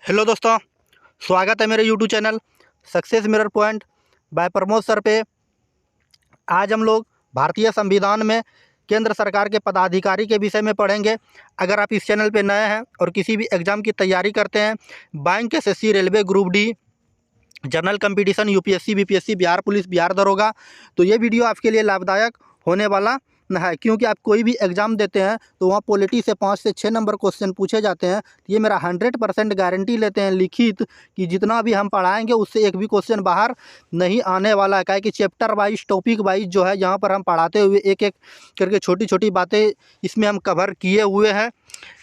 Hello दोस्तों, स्वागत है मेरे YouTube channel success mirror point by Pramod sir पे। आज हम लोग भारतीय संविधान में केंद्र सरकार के पदाधिकारी के विषय में पढ़ेंगे। अगर आप इस चैनल पे नए हैं और किसी भी एग्ज़ाम की तैयारी करते हैं, bank, SSC, railway, group D, general competition, UPSC, BPSC, Bihar police, Bihar दरोगा, तो ये वीडियो आपके लिए लाभदायक होने वाला है। क्योंकि आप कोई भी एग्ज़ाम देते हैं तो वहाँ पॉलिटी से 5 से 6 नंबर क्वेश्चन पूछे जाते हैं। तो ये मेरा 100% गारंटी लेते हैं लिखित कि जितना भी हम पढ़ाएंगे उससे एक भी क्वेश्चन बाहर नहीं आने वाला है। क्या है कि चैप्टर वाइज, टॉपिक वाइज जो है यहाँ पर हम पढ़ाते हुए एक एक करके छोटी छोटी बातें इसमें हम कवर किए हुए हैं।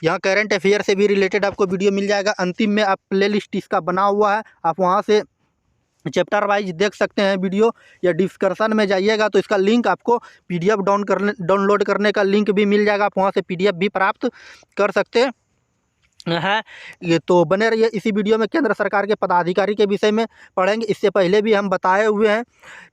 यहाँ करंट अफेयर से भी रिलेटेड आपको वीडियो मिल जाएगा। अंतिम में आप प्ले लिस्ट इसका बना हुआ है, आप वहाँ से चैप्टर वाइज देख सकते हैं वीडियो, या डिस्कशन में जाइएगा तो इसका लिंक आपको पीडीएफ डाउनलोड करने का लिंक भी मिल जाएगा। आप वहाँ से पीडीएफ भी प्राप्त कर सकते हैं। ये तो बने रहिए इसी वीडियो में। केंद्र सरकार के पदाधिकारी के विषय में पढ़ेंगे। इससे पहले भी हम बताए हुए हैं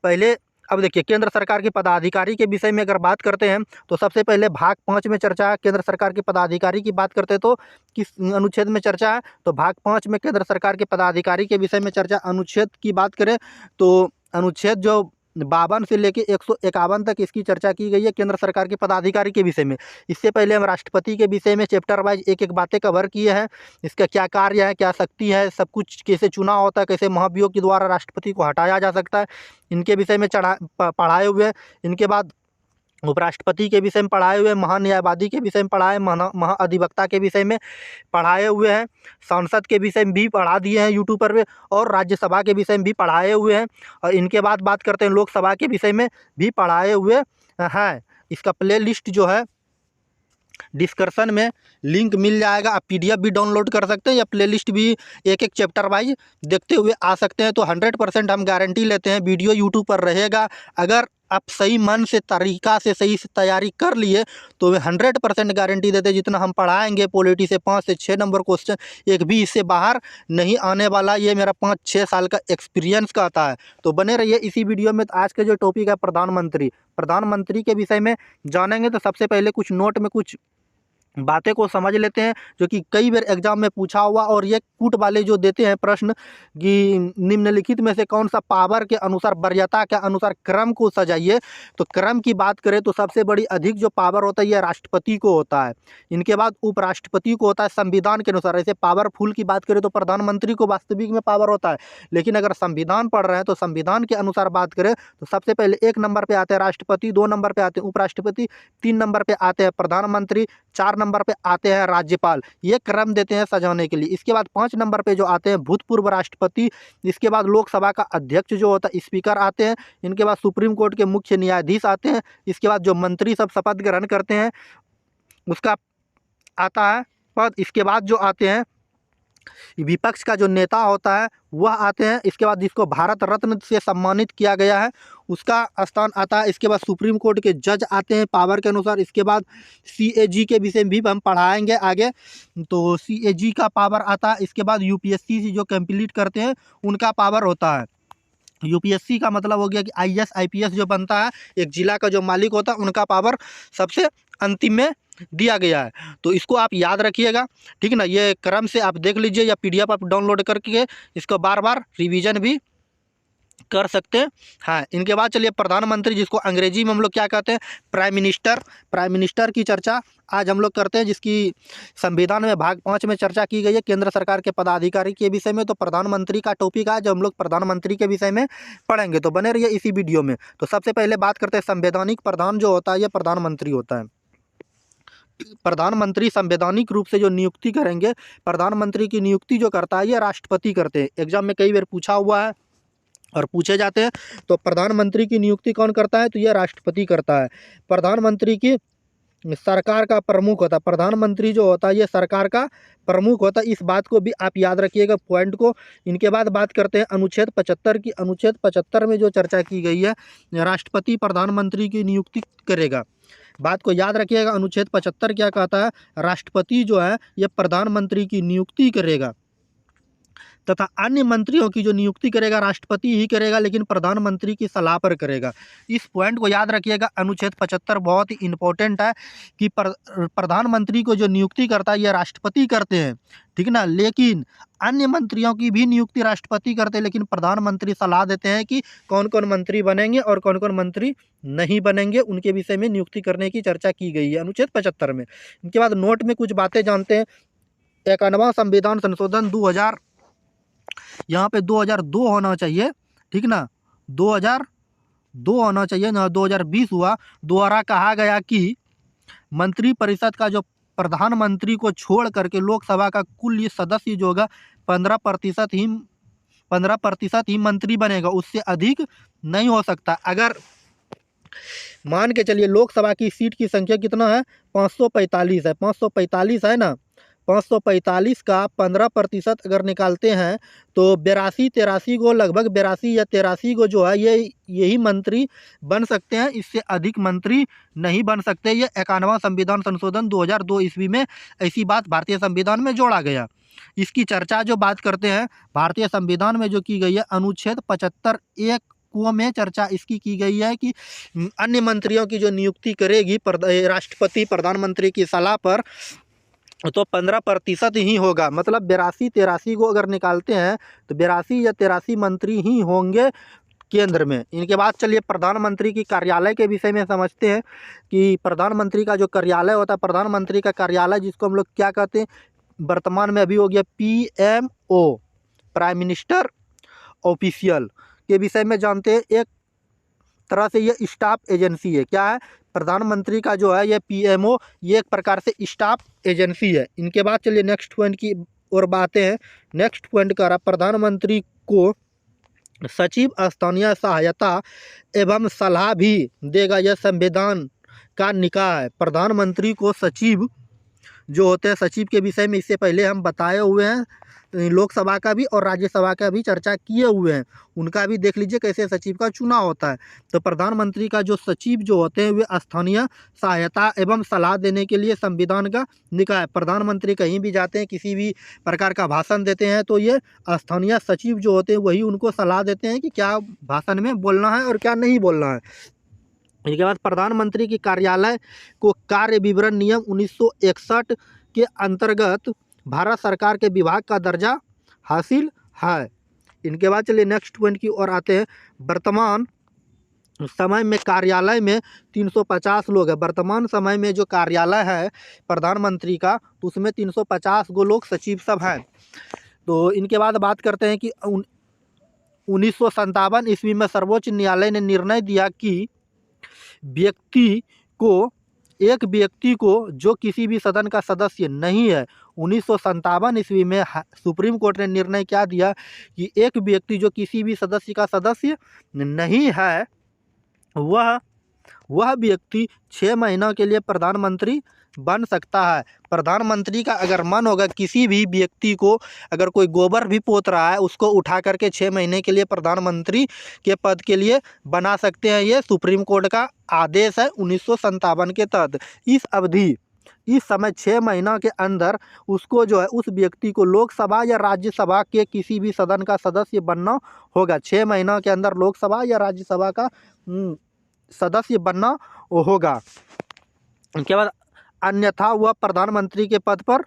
पहले। अब देखिए, केंद्र सरकार के पदाधिकारी के विषय में अगर बात करते हैं तो सबसे पहले भाग 5 में चर्चा है। केंद्र सरकार के पदाधिकारी की बात करते हैं तो किस अनुच्छेद में चर्चा है, तो भाग 5 में केंद्र सरकार के पदाधिकारी के विषय में चर्चा। अनुच्छेद की बात करें तो अनुच्छेद जो 52 से लेके 151 तक इसकी चर्चा की गई है केंद्र सरकार के पदाधिकारी के विषय में। इससे पहले हम राष्ट्रपति के विषय में चैप्टर वाइज एक एक बातें कवर किए हैं। इसका क्या कार्य है, क्या शक्ति है, सब कुछ कैसे चुना होता है, कैसे महाभियोग के द्वारा राष्ट्रपति को हटाया जा सकता है, इनके विषय में पढ़ाए हुए हैं। इनके बाद उपराष्ट्रपति के विषय में पढ़ाए हुए, महान्यायवादी के विषय में पढ़ाए, महाअधिवक्ता के विषय में पढ़ाए हुए हैं, सांसद के विषय में भी पढ़ा दिए हैं यूट्यूब पर, और राज्यसभा के विषय में भी पढ़ाए हुए हैं। और इनके बाद बात करते हैं लोकसभा के विषय में भी पढ़ाए हुए हैं। इसका प्ले लिस्ट जो है डिस्क्रिप्शन में लिंक मिल जाएगा, आप पीडीएफ भी डाउनलोड कर सकते हैं या प्लेलिस्ट भी एक एक चैप्टर वाइज देखते हुए आ सकते हैं। तो 100% हम गारंटी लेते हैं वीडियो यूट्यूब पर रहेगा। अगर आप सही मन से, तरीका से, सही से तैयारी कर लिए तो 100% गारंटी देते हैं जितना हम पढ़ाएंगे पॉलिटी से 5 से 6 नंबर क्वेश्चन एक भी इससे बाहर नहीं आने वाला। ये मेरा 5-6 साल का एक्सपीरियंस कहता है। तो बने रहिए इसी वीडियो में। तो आज का जो टॉपिक है प्रधानमंत्री के विषय में जानेंगे। तो सबसे पहले कुछ नोट में कुछ बातें को समझ लेते हैं जो कि कई बार एग्जाम में पूछा हुआ, और ये कूट वाले जो देते हैं प्रश्न कि निम्नलिखित में से कौन सा पावर के अनुसार, वरीयता के अनुसार क्रम को सजाइए। तो क्रम की बात करें तो सबसे बड़ी अधिक जो पावर होता है ये राष्ट्रपति को होता है। इनके बाद उपराष्ट्रपति को होता है संविधान के अनुसार। ऐसे पावरफुल की बात करें तो प्रधानमंत्री को वास्तविक में पावर होता है, लेकिन अगर संविधान पढ़ रहे हैं तो संविधान के अनुसार बात करें तो सबसे पहले 1 नंबर पर आते हैं राष्ट्रपति, 2 नंबर पर आते हैं उपराष्ट्रपति, 3 नंबर पर आते हैं प्रधानमंत्री, 4 नंबर पे आते हैं राज्यपाल। ये क्रम देते हैं सजाने के लिए। इसके बाद 5 नंबर पे जो आते हैं भूतपूर्व राष्ट्रपति। इसके बाद लोकसभा का अध्यक्ष जो होता है स्पीकर आते हैं। इनके बाद सुप्रीम कोर्ट के मुख्य न्यायाधीश आते हैं। इसके बाद जो मंत्री सब शपथ ग्रहण करते हैं उसका आता है पद। इसके बाद जो आते हैं विपक्ष का जो नेता होता है वह आते हैं। इसके बाद जिसको भारत रत्न से सम्मानित किया गया है उसका स्थान आता है। इसके बाद सुप्रीम कोर्ट के जज आते हैं पावर के अनुसार। इसके बाद सीएजी के विषय में भी हम पढ़ाएंगे आगे, तो सीएजी का पावर आता है। इसके बाद यूपीएससी से जो कंप्लीट करते हैं उनका पावर होता है। यूपीएससी का मतलब हो गया कि आईएएस आईपीएस जो बनता है, एक जिला का जो मालिक होता है, उनका पावर सबसे अंतिम में दिया गया है। तो इसको आप याद रखिएगा, ठीक है ना। ये क्रम से आप देख लीजिए या पीडीएफ आप डाउनलोड करके इसको बार बार रिवीजन भी कर सकते हैं। हाँ, इनके बाद चलिए प्रधानमंत्री, जिसको अंग्रेजी में हम लोग क्या कहते हैं, प्राइम मिनिस्टर की चर्चा आज हम लोग करते हैं, जिसकी संविधान में भाग 5 में चर्चा की गई है केंद्र सरकार के पदाधिकारी के विषय में। तो प्रधानमंत्री का टॉपिक आज हम लोग प्रधानमंत्री के विषय में पढ़ेंगे। तो बने रहिए इसी वीडियो में। तो सबसे पहले बात करते हैं संवैधानिक प्रधान जो होता है, यह प्रधानमंत्री होता है। प्रधानमंत्री संवैधानिक रूप से जो नियुक्ति करेंगे, प्रधानमंत्री की नियुक्ति जो करता है ये राष्ट्रपति करते हैं। एग्जाम में कई बार पूछा हुआ है और पूछे जाते हैं। तो प्रधानमंत्री की नियुक्ति कौन करता है, तो यह राष्ट्रपति करता है। प्रधानमंत्री की सरकार का प्रमुख होता है। प्रधानमंत्री जो होता है ये सरकार का प्रमुख होता है। इस बात को भी आप याद रखिएगा पॉइंट को। इनके बाद बात करते हैं अनुच्छेद 75 की। अनुच्छेद 75 में जो चर्चा की गई है, राष्ट्रपति प्रधानमंत्री की नियुक्ति करेगा। बात को याद रखिएगा, अनुच्छेद 75 क्या कहता है, राष्ट्रपति जो है ये प्रधानमंत्री की नियुक्ति करेगा। तथा अन्य मंत्रियों की जो नियुक्ति करेगा राष्ट्रपति ही करेगा, लेकिन प्रधानमंत्री की सलाह पर करेगा। इस पॉइंट को याद रखिएगा। अनुच्छेद 75 बहुत ही इंपॉर्टेंट है कि प्रधानमंत्री को जो नियुक्ति करता है ये राष्ट्रपति करते हैं, ठीक ना। लेकिन अन्य मंत्रियों की भी नियुक्ति राष्ट्रपति करते हैं, लेकिन प्रधानमंत्री सलाह देते हैं कि कौन कौन मंत्री बनेंगे और कौन कौन मंत्री नहीं बनेंगे, उनके विषय में नियुक्ति करने की चर्चा की गई है अनुच्छेद 75 में। इनके बाद नोट में कुछ बातें जानते हैं। 51वां संविधान संशोधन 2000, यहाँ पे 2002 होना चाहिए, ठीक ना, 2002 होना चाहिए ना, 2020 हुआ। द्वारा कहा गया कि मंत्रिपरिषद का जो प्रधानमंत्री को छोड़ करके लोकसभा का कुल ये सदस्य जो होगा 15% ही मंत्री बनेगा, उससे अधिक नहीं हो सकता। अगर मान के चलिए लोकसभा की सीट की संख्या कितना है, 545 है, 545 है ना, 545 का 15% अगर निकालते हैं तो 82-83 को, लगभग 82 या 83 को जो है यही मंत्री बन सकते हैं, इससे अधिक मंत्री नहीं बन सकते। ये 51वां संविधान संशोधन 2002 ईस्वी में ऐसी बात भारतीय संविधान में जोड़ा गया। इसकी चर्चा जो बात करते हैं भारतीय संविधान में जो की गई है, अनुच्छेद 75(1) को में चर्चा इसकी की गई है कि अन्य मंत्रियों की जो नियुक्ति करेगी राष्ट्रपति प्रधानमंत्री की सलाह पर, तो 15% ही होगा। मतलब 82-83 को अगर निकालते हैं तो 82 या 83 मंत्री ही होंगे केंद्र में। इनके बाद चलिए प्रधानमंत्री की कार्यालय के विषय में समझते हैं कि प्रधानमंत्री का जो कार्यालय होता है, प्रधानमंत्री का कार्यालय जिसको हम लोग क्या कहते हैं, वर्तमान में अभी हो गया PMO, प्राइम मिनिस्टर ऑफिशियल के विषय में जानते हैं। एक तरह से ये स्टाफ एजेंसी है। क्या है, प्रधानमंत्री का जो है ये PMO, ये एक प्रकार से स्टाफ एजेंसी है। इनके बाद चलिए नेक्स्ट पॉइंट की और बातें हैं। नेक्स्ट पॉइंट का प्रधानमंत्री को सचिव स्थानीय सहायता एवं सलाह भी देगा, यह संविधान का निकाय है। प्रधानमंत्री को सचिव जो होते हैं, सचिव के विषय में इससे पहले हम बताए हुए हैं, लोकसभा का भी और राज्यसभा का भी चर्चा किए हुए हैं, उनका भी देख लीजिए कैसे सचिव का चुनाव होता है। तो प्रधानमंत्री का जो सचिव जो होते हैं वे स्थानीय सहायता एवं सलाह देने के लिए संविधान का निकाय। प्रधानमंत्री कहीं भी जाते हैं, किसी भी प्रकार का भाषण देते हैं, तो ये स्थानीय सचिव जो होते हैं वही उनको सलाह देते हैं कि क्या भाषण में बोलना है और क्या नहीं बोलना है। इसके बाद प्रधानमंत्री की कार्यालय को कार्य विवरण नियम 1961 के अंतर्गत भारत सरकार के विभाग का दर्जा हासिल है। इनके बाद चलिए नेक्स्ट पॉइंट की ओर आते हैं। वर्तमान समय में कार्यालय में 350 लोग हैं। वर्तमान समय में जो कार्यालय है प्रधानमंत्री का, तो उसमें 350 गो लोग सचिव सब हैं। तो इनके बाद बात करते हैं कि 1957 ईस्वी में सर्वोच्च न्यायालय ने निर्णय दिया कि एक व्यक्ति को जो किसी भी सदन का सदस्य नहीं है, 1957 ईस्वी में सुप्रीम कोर्ट ने निर्णय क्या दिया कि एक व्यक्ति जो किसी भी सदस्य का सदस्य नहीं है, वह व्यक्ति 6 महीनों के लिए प्रधानमंत्री बन सकता है। प्रधानमंत्री का अगर मन होगा, किसी भी व्यक्ति को अगर कोई गोबर भी पोत रहा है उसको उठा करके 6 महीने के लिए प्रधानमंत्री के पद के लिए बना सकते हैं। ये सुप्रीम कोर्ट का आदेश है 1957 के तहत। इस समय 6 महीना के अंदर उसको जो है उस व्यक्ति को लोकसभा या राज्यसभा के किसी भी सदन का सदस्य बनना होगा। 6 महीना के अंदर लोकसभा या राज्यसभा का सदस्य बनना होगा। उसके बाद अन्यथा वह प्रधानमंत्री के पद पर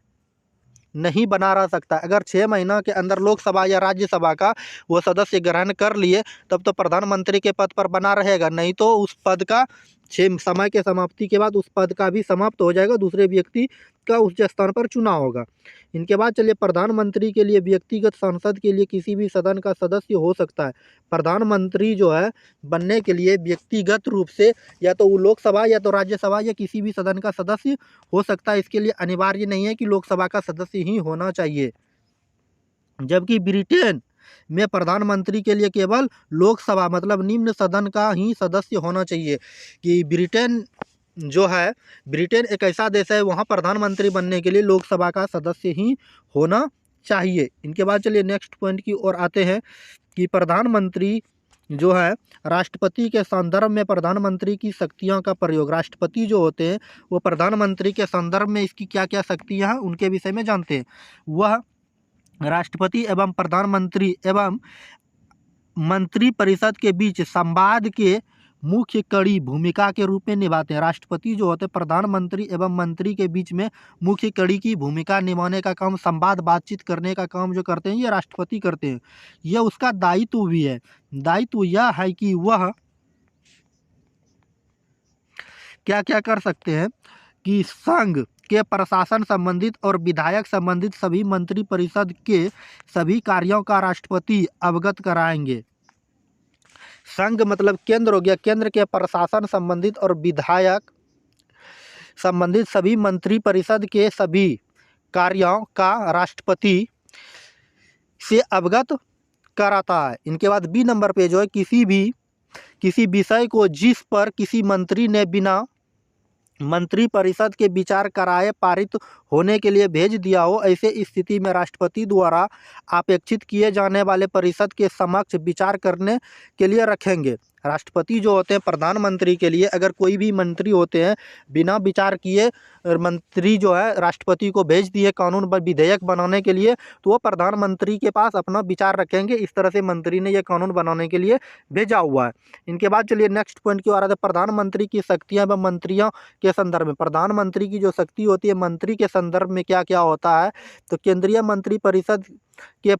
नहीं बना रह सकता। अगर 6 महीना के अंदर लोकसभा या राज्यसभा का वो सदस्य ग्रहण कर लिए तब तो प्रधानमंत्री के पद पर बना रहेगा, नहीं तो उस पद का 6 समय के समाप्ति के बाद उस पद का भी समाप्त हो जाएगा, दूसरे व्यक्ति का उस स्थान पर चुनाव होगा। इनके बाद चलिए प्रधानमंत्री के लिए व्यक्तिगत सांसद के लिए किसी भी सदन का सदस्य हो सकता है। प्रधानमंत्री जो है बनने के लिए व्यक्तिगत रूप से या तो वो लोकसभा या तो राज्यसभा या किसी भी सदन का सदस्य हो सकता है। इसके लिए अनिवार्य नहीं है कि लोकसभा का सदस्य ही होना चाहिए। जबकि ब्रिटेन में प्रधानमंत्री के लिए केवल लोकसभा मतलब निम्न सदन का ही सदस्य होना चाहिए। कि ब्रिटेन जो है, ब्रिटेन एक ऐसा देश है वहाँ प्रधानमंत्री बनने के लिए लोकसभा का सदस्य ही होना चाहिए। इनके बाद चलिए नेक्स्ट पॉइंट की ओर आते हैं कि प्रधानमंत्री जो है राष्ट्रपति के संदर्भ में प्रधानमंत्री की शक्तियों का प्रयोग, राष्ट्रपति जो होते हैं वो प्रधानमंत्री के संदर्भ में इसकी क्या क्या शक्तियाँ हैं उनके विषय में जानते हैं। वह राष्ट्रपति एवं प्रधानमंत्री एवं मंत्रिपरिषद के बीच संवाद के मुख्य कड़ी भूमिका के रूप में निभाते हैं। राष्ट्रपति जो होते हैं प्रधानमंत्री एवं मंत्री के बीच में मुख्य कड़ी की भूमिका निभाने का काम, संवाद बातचीत करने का काम जो करते हैं ये राष्ट्रपति करते हैं। यह उसका दायित्व भी है। दायित्व यह है कि वह क्या क्या कर सकते हैं कि संघ के प्रशासन संबंधित और विधायक संबंधित सभी मंत्रिपरिषद के सभी कार्यों का राष्ट्रपति अवगत कराएंगे। संघ मतलब केंद्र हो गया, केंद्र के प्रशासन संबंधित और विधायक संबंधित सभी मंत्रिपरिषद के सभी कार्यों का राष्ट्रपति से अवगत कराता है। इनके बाद बी नंबर पे जो है किसी विषय को जिस पर किसी मंत्री ने बिना मंत्रिपरिषद के विचार कराए पारित होने के लिए भेज दिया हो, ऐसे स्थिति में राष्ट्रपति द्वारा अपेक्षित किए जाने वाले परिषद के समक्ष विचार करने के लिए रखेंगे। राष्ट्रपति जो होते हैं प्रधानमंत्री के लिए, अगर कोई भी मंत्री होते हैं बिना विचार किए मंत्री जो है राष्ट्रपति को भेज दिए कानून पर विधेयक बनाने के लिए, तो वो प्रधानमंत्री के पास अपना विचार रखेंगे। इस तरह से मंत्री ने यह कानून बनाने के लिए भेजा हुआ है। इनके बाद चलिए नेक्स्ट पॉइंट की ओर आते हैं। प्रधानमंत्री की शक्तियाँ व मंत्रियों के संदर्भ में, प्रधानमंत्री की जो शक्ति होती है मंत्री के संदर्भ में क्या क्या होता है, तो केंद्रीय मंत्रिपरिषद के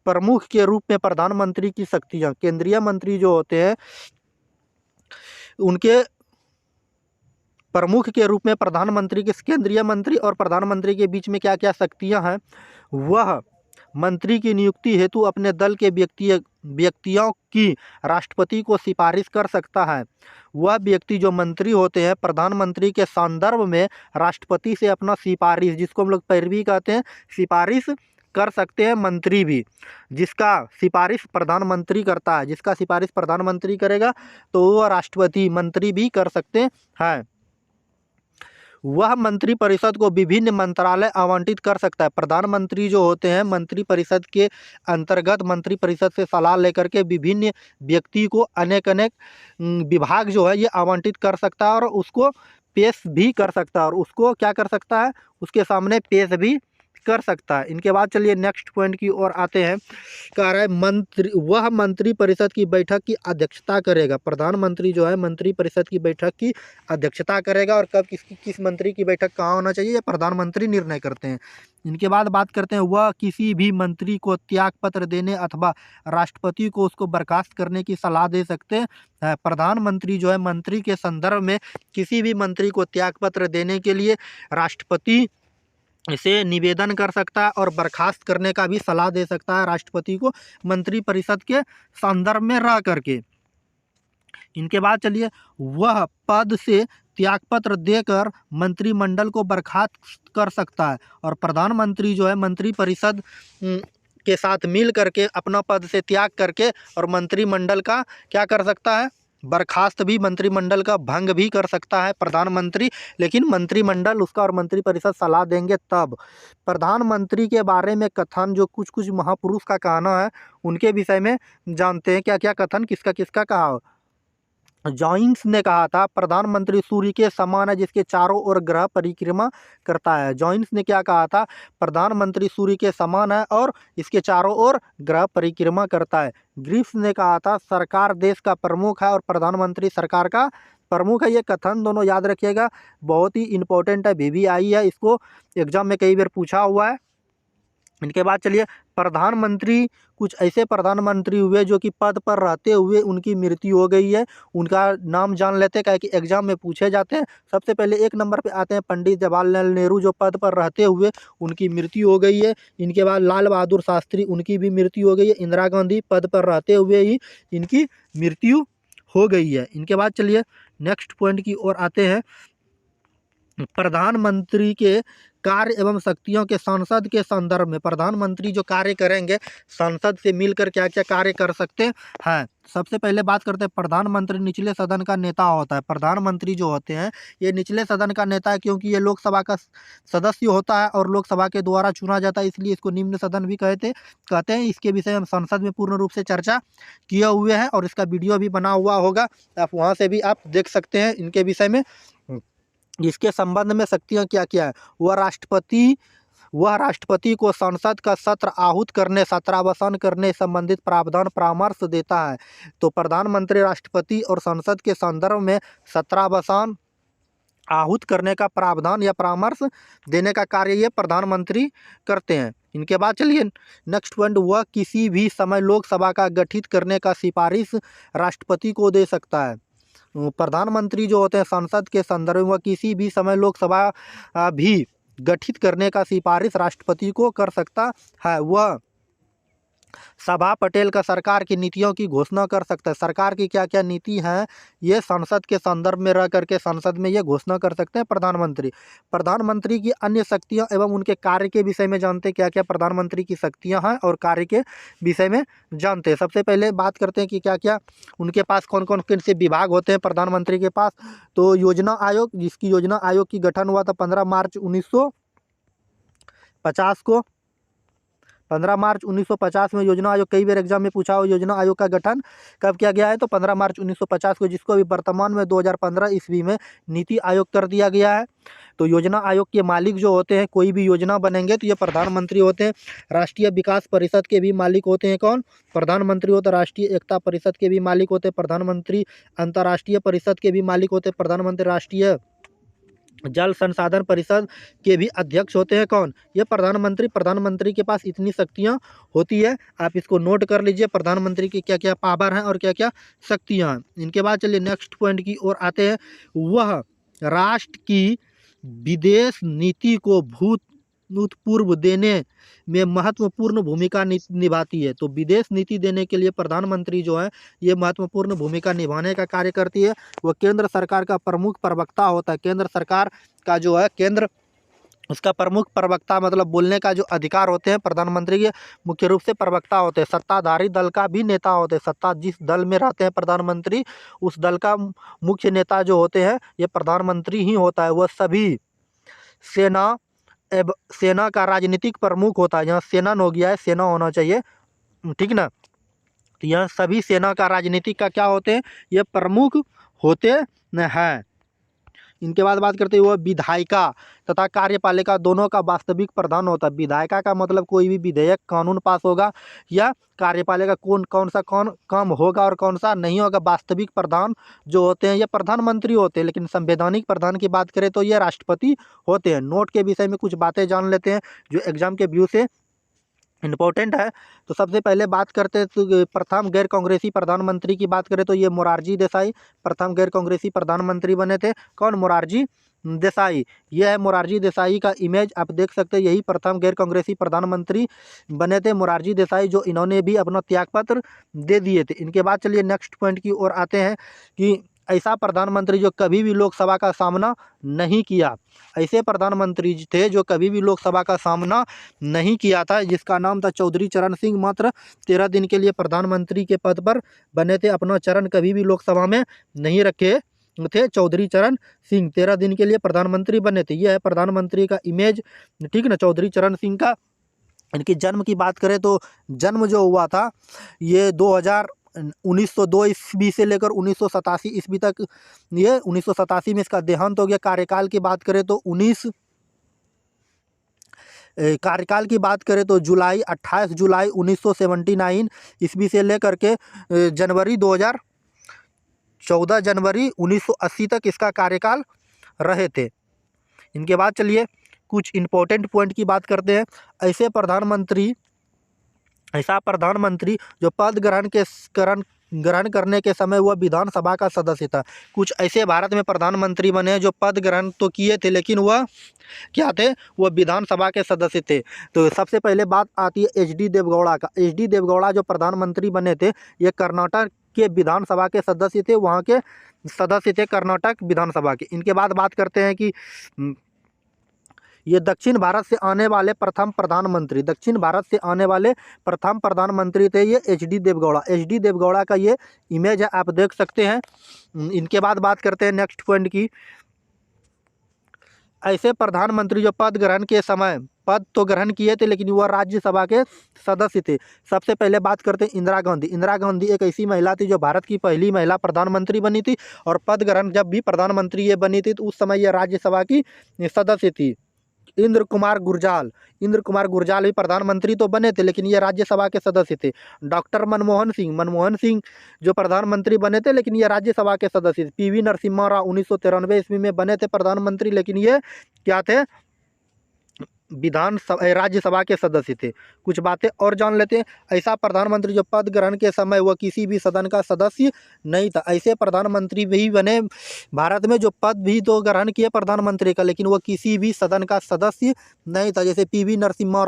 प्रमुख के रूप में प्रधानमंत्री की शक्तियां, केंद्रीय मंत्री जो होते हैं उनके प्रमुख के रूप में प्रधानमंत्री के, केंद्रीय मंत्री और प्रधानमंत्री के बीच में क्या क्या शक्तियां हैं, वह मंत्री की नियुक्ति हेतु अपने दल के व्यक्तियों की राष्ट्रपति को सिफारिश कर सकता है। वह व्यक्ति जो मंत्री होते हैं प्रधानमंत्री के संदर्भ में राष्ट्रपति से अपना सिफारिश, जिसको हम लोग पैरवी कहते हैं, सिफारिश कर सकते हैं मंत्री भी। जिसका सिफारिश प्रधानमंत्री करता है, जिसका सिफारिश प्रधानमंत्री करेगा तो वह राष्ट्रपति मंत्री भी कर सकते हैं। वह मंत्रिपरिषद को विभिन्न मंत्रालय आवंटित कर सकता है। प्रधानमंत्री जो होते हैं मंत्रिपरिषद के अंतर्गत मंत्रिपरिषद से सलाह लेकर के विभिन्न व्यक्ति को अनेक विभाग जो है ये आवंटित कर सकता है और उसको पेश भी कर सकता है, और उसको क्या कर सकता है, उसके सामने पेश भी कर सकता है। इनके बाद चलिए नेक्स्ट पॉइंट की ओर आते हैं। कह रहा है वह मंत्रिपरिषद की बैठक की अध्यक्षता करेगा। प्रधानमंत्री जो है मंत्रिपरिषद की बैठक की अध्यक्षता करेगा, और कब किस मंत्री की बैठक कहाँ होना चाहिए ये प्रधानमंत्री निर्णय करते हैं। इनके बाद बात करते हैं, वह किसी भी मंत्री को त्यागपत्र देने अथवा राष्ट्रपति को उसको बर्खास्त करने की सलाह दे सकते हैं। प्रधानमंत्री जो है मंत्री के संदर्भ में किसी भी मंत्री को त्यागपत्र देने के लिए राष्ट्रपति इसे निवेदन कर सकता है और बर्खास्त करने का भी सलाह दे सकता है राष्ट्रपति को मंत्रिपरिषद के संदर्भ में रह करके। इनके बाद चलिए, वह पद से त्यागपत्र देकर मंत्रिमंडल को बर्खास्त कर सकता है, और प्रधानमंत्री जो है मंत्रिपरिषद के साथ मिल करके अपना पद से त्याग करके और मंत्रिमंडल का क्या कर सकता है, बर्खास्त भी, मंत्रिमंडल का भंग भी कर सकता है प्रधानमंत्री। लेकिन मंत्रिमंडल उसका और मंत्रिपरिषद सलाह देंगे तब। प्रधानमंत्री के बारे में कथन जो कुछ महापुरुष का कहना है उनके विषय में जानते हैं। क्या क्या कथन किसका किसका कहा। जॉइंस ने कहा था प्रधानमंत्री सूर्य के समान है जिसके चारों ओर ग्रह परिक्रमा करता है। जॉइंस ने क्या कहा था, प्रधानमंत्री सूर्य के समान है और इसके चारों ओर ग्रह परिक्रमा करता है। ग्रिफ्स ने कहा था सरकार देश का प्रमुख है और प्रधानमंत्री सरकार का प्रमुख है। ये कथन दोनों याद रखिएगा, बहुत ही इंपॉर्टेंट है, VVI है, इसको एग्जाम में कई बार पूछा हुआ है। इनके बाद चलिए, प्रधानमंत्री कुछ ऐसे प्रधानमंत्री हुए जो कि पद पर रहते हुए उनकी मृत्यु हो गई है। उनका नाम जान लेते हैं, क्या कि एग्जाम में पूछे जाते हैं। सबसे पहले 1 नंबर पे आते हैं पंडित जवाहरलाल नेहरू, जो पद पर रहते हुए उनकी मृत्यु हो गई है। इनके बाद लाल बहादुर शास्त्री, उनकी भी मृत्यु हो गई है। इंदिरा गांधी पद पर रहते हुए ही इनकी मृत्यु हो गई है। इनके बाद चलिए नेक्स्ट पॉइंट की ओर आते हैं। प्रधानमंत्री के कार्य एवं शक्तियों के संसद के संदर्भ में, प्रधानमंत्री जो कार्य करेंगे संसद से मिलकर क्या क्या कार्य कर सकते हैं। सबसे पहले बात करते हैं, प्रधानमंत्री निचले सदन का नेता होता है। प्रधानमंत्री जो होते हैं ये निचले सदन का नेता है, क्योंकि ये लोकसभा का सदस्य होता है और लोकसभा के द्वारा चुना जाता है, इसलिए इसको निम्न सदन भी कहते हैं। इसके विषय में हम संसद में पूर्ण रूप से चर्चा किए हुए हैं और इसका वीडियो भी बना हुआ होगा, आप वहाँ से भी आप देख सकते हैं इनके विषय में। इसके संबंध में शक्तियाँ क्या क्या है, वह राष्ट्रपति को संसद का सत्र आहूत करने, सत्रावसान करने संबंधित प्रावधान परामर्श देता है। तो प्रधानमंत्री राष्ट्रपति और संसद के संदर्भ में सत्रावसान आहूत करने का प्रावधान या परामर्श देने का कार्य ये प्रधानमंत्री करते हैं। इनके बाद चलिए नेक्स्ट पॉइंट, वह किसी भी समय लोकसभा का गठित करने का सिफारिश राष्ट्रपति को दे सकता है। प्रधानमंत्री जो होते हैं संसद के संदर्भ में वह किसी भी समय लोकसभा भी गठित करने का सिफारिश राष्ट्रपति को कर सकता है। वह सभा पटेल का सरकार की नीतियों की घोषणा कर सकता है। सरकार की क्या क्या नीति हैं ये संसद के संदर्भ में रह करके संसद में ये घोषणा कर सकते हैं प्रधानमंत्री। प्रधानमंत्री की अन्य शक्तियां एवं उनके कार्य के विषय में जानते हैं, क्या क्या प्रधानमंत्री की शक्तियां हैं और कार्य के विषय में जानते हैं। सबसे पहले बात करते हैं कि क्या क्या उनके पास कौन कौन से विभाग होते हैं प्रधानमंत्री के पास। तो योजना आयोग, जिसकी योजना आयोग की गठन हुआ था 15 मार्च 1950 को। 15 मार्च 1950 में योजना आयोग, कई बार एग्जाम में पूछा हो योजना आयोग का गठन कब किया गया है, तो 15 मार्च 1950 को, जिसको अभी वर्तमान में 2015 ईस्वी में नीति आयोग कर दिया गया है। तो योजना आयोग के मालिक जो होते हैं, कोई भी योजना बनेंगे तो ये प्रधानमंत्री होते हैं। राष्ट्रीय विकास परिषद के भी मालिक होते हैं कौन, प्रधानमंत्री होते हैं। राष्ट्रीय एकता परिषद के भी मालिक होते हैं प्रधानमंत्री। अंतर्राष्ट्रीय परिषद के भी मालिक होते हैं प्रधानमंत्री। राष्ट्रीय जल संसाधन परिषद के भी अध्यक्ष होते हैं कौन, ये प्रधानमंत्री। प्रधानमंत्री के पास इतनी शक्तियां होती है, आप इसको नोट कर लीजिए प्रधानमंत्री की क्या क्या पावर हैं और क्या क्या शक्तियां हैं। इनके बाद चलिए नेक्स्ट पॉइंट की ओर आते हैं। वह राष्ट्र की विदेश नीति को भूतपूर्व देने में महत्वपूर्ण भूमिका निभाती है। तो विदेश नीति देने के लिए प्रधानमंत्री जो है ये महत्वपूर्ण भूमिका निभाने का कार्य करती है। वह केंद्र सरकार का प्रमुख प्रवक्ता होता है। केंद्र सरकार का जो है केंद्र, उसका प्रमुख प्रवक्ता मतलब बोलने का जो अधिकार होते हैं प्रधानमंत्री के, मुख्य रूप से प्रवक्ता होते हैं। सत्ताधारी दल का भी नेता होते हैं। सत्ता जिस दल में रहते हैं प्रधानमंत्री, उस दल का मुख्य नेता जो होते हैं ये प्रधानमंत्री ही होता है। वह सभी सेना का राजनीतिक प्रमुख होता है। यहाँ सेना हो गया है, सेना होना चाहिए, ठीक ना। तो यह सभी सेना का राजनीतिक का क्या होते हैं, ये प्रमुख होते हैं। इनके बाद बात करते हैं वह विधायिका तथा कार्यपालिका दोनों का वास्तविक प्रधान होता है। विधायिका का मतलब कोई भी विधेयक कानून पास होगा, या कार्यपालिका कौन सा काम होगा और कौन सा नहीं होगा। वास्तविक प्रधान जो होते हैं ये प्रधानमंत्री होते हैं, लेकिन संवैधानिक प्रधान की बात करें तो ये राष्ट्रपति होते हैं। नोट के विषय में कुछ बातें जान लेते हैं जो एग्जाम के व्यू से इम्पोर्टेंट है। तो सबसे पहले बात करते हैं तो प्रथम गैर कांग्रेसी प्रधानमंत्री की बात करें तो ये मोरारजी देसाई प्रथम गैर कांग्रेसी प्रधानमंत्री बने थे। कौन, मोरारजी देसाई। यह है मोरारजी देसाई का इमेज, आप देख सकते हैं। यही प्रथम गैर कांग्रेसी प्रधानमंत्री बने थे मोरारजी देसाई, जो इन्होंने भी अपना त्यागपत्र दे दिए थे। इनके बाद चलिए नेक्स्ट पॉइंट की ओर आते हैं कि ऐसा प्रधानमंत्री जो कभी भी लोकसभा का सामना नहीं किया। ऐसे प्रधानमंत्री थे जो कभी भी लोकसभा का सामना नहीं किया था, जिसका नाम था चौधरी चरण सिंह। मात्र 13 दिन के लिए प्रधानमंत्री के पद पर बने थे, अपना चरण कभी भी लोकसभा में नहीं रखे थे। चौधरी चरण सिंह 13 दिन के लिए प्रधानमंत्री बने थे। यह है प्रधानमंत्री का इमेज, ठीक ना, चौधरी चरण सिंह का। इनके जन्म की बात करें तो जन्म जो हुआ था ये 1902 ईस्वी से लेकर 1987 ईस्वी तक, ये 1987 में इसका देहांत हो गया। कार्यकाल की बात करें तो 28 जुलाई 1979 ईस्वी से लेकर के 14 जनवरी 1980 तक इसका कार्यकाल रहे थे। इनके बाद चलिए कुछ इम्पोर्टेंट पॉइंट की बात करते हैं। ऐसा प्रधानमंत्री जो पद ग्रहण करने के समय वह विधानसभा का सदस्य था। कुछ ऐसे भारत में प्रधानमंत्री बने जो पद ग्रहण तो किए थे लेकिन वह क्या थे, वह विधानसभा के सदस्य थे। तो सबसे पहले बात आती है एच.डी. देवगौड़ा का। एच.डी. देवगौड़ा जो प्रधानमंत्री बने थे ये कर्नाटक के विधानसभा के सदस्य थे, वहाँ के सदस्य थे कर्नाटक विधानसभा के। इनके बाद बात करते हैं कि ये दक्षिण भारत से आने वाले प्रथम प्रधानमंत्री थे ये एच.डी. देवगौड़ा। एच.डी. देवगौड़ा का ये इमेज है, आप देख सकते हैं। इनके बाद बात करते हैं नेक्स्ट पॉइंट की। ऐसे प्रधानमंत्री जो पद तो ग्रहण किए थे लेकिन वह राज्यसभा के सदस्य थे। सबसे पहले बात करते हैं इंदिरा गांधी। इंदिरा गांधी एक ऐसी महिला थी जो भारत की पहली महिला प्रधानमंत्री बनी थी, और पद ग्रहण जब भी प्रधानमंत्री ये बनी थी तो उस समय यह राज्यसभा की सदस्य थी। इंद्र कुमार गुरजाल भी प्रधानमंत्री तो बने थे, लेकिन ये राज्यसभा के सदस्य थे। डॉक्टर मनमोहन सिंह जो प्रधानमंत्री बने थे, लेकिन ये राज्यसभा के सदस्य थे। पीवी नरसिम्हा राव 1993 ईस्वी में बने थे प्रधानमंत्री, लेकिन ये क्या थे, राज्यसभा के सदस्य थे। कुछ बातें और जान लेते हैं। ऐसा प्रधानमंत्री जो पद ग्रहण के समय वह किसी भी सदन का सदस्य नहीं था। ऐसे प्रधानमंत्री भी बने भारत में जो पद भी तो ग्रहण किए प्रधानमंत्री का, लेकिन वह किसी भी सदन का सदस्य नहीं था। जैसे पीवी नरसिम्हा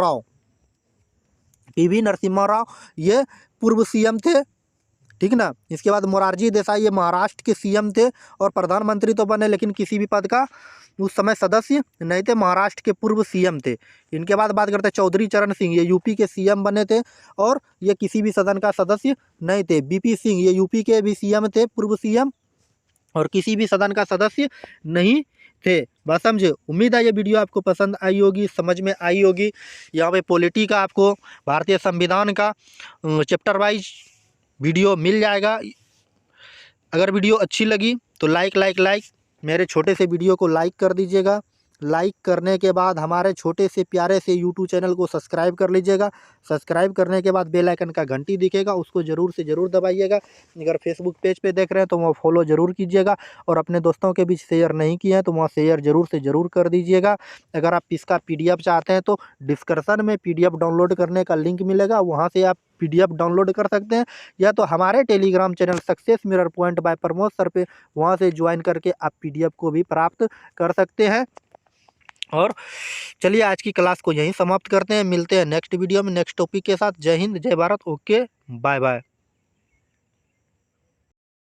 राव ये पूर्व सीएम थे, ठीक ना। इसके बाद मोरारजी देसाई ये महाराष्ट्र के सीएम थे और प्रधानमंत्री तो बने, लेकिन किसी भी पद का उस समय सदस्य नहीं थे, महाराष्ट्र के पूर्व सीएम थे। इनके बाद बात करते हैं चौधरी चरण सिंह, ये यूपी के सीएम बने थे और ये किसी भी सदन का सदस्य नहीं थे। बीपी सिंह ये यूपी के भी सीएम थे, पूर्व सीएम, और किसी भी सदन का सदस्य नहीं थे। बस समझे। उम्मीद है ये वीडियो आपको पसंद आई होगी, समझ में आई होगी। यहाँ पे पॉलिटी का आपको भारतीय संविधान का चैप्टर वाइज वीडियो मिल जाएगा। अगर वीडियो अच्छी लगी तो लाइक मेरे छोटे से वीडियो को लाइक कर दीजिएगा। लाइक करने के बाद हमारे छोटे से प्यारे से यूट्यूब चैनल को सब्सक्राइब कर लीजिएगा। सब्सक्राइब करने के बाद बेल आइकन का घंटी दिखेगा, उसको ज़रूर से ज़रूर दबाइएगा। अगर फेसबुक पेज पे देख रहे हैं तो वहाँ फॉलो ज़रूर कीजिएगा, और अपने दोस्तों के बीच शेयर नहीं किए हैं तो वहाँ शेयर ज़रूर से ज़रूर कर दीजिएगा। अगर आप इसका PDF चाहते हैं तो डिस्क्रिप्शन में PDF डाउनलोड करने का लिंक मिलेगा, वहाँ से आप PDF डाउनलोड कर सकते हैं, या तो हमारे Telegram channel success mirror point by Pramod sir पे वहाँ से ज्वाइन करके आप PDF को भी प्राप्त कर सकते हैं। और चलिए आज की क्लास को यहीं समाप्त करते हैं। मिलते हैं नेक्स्ट वीडियो में नेक्स्ट टॉपिक के साथ। जय हिंद, जय भारत। Okay, bye bye.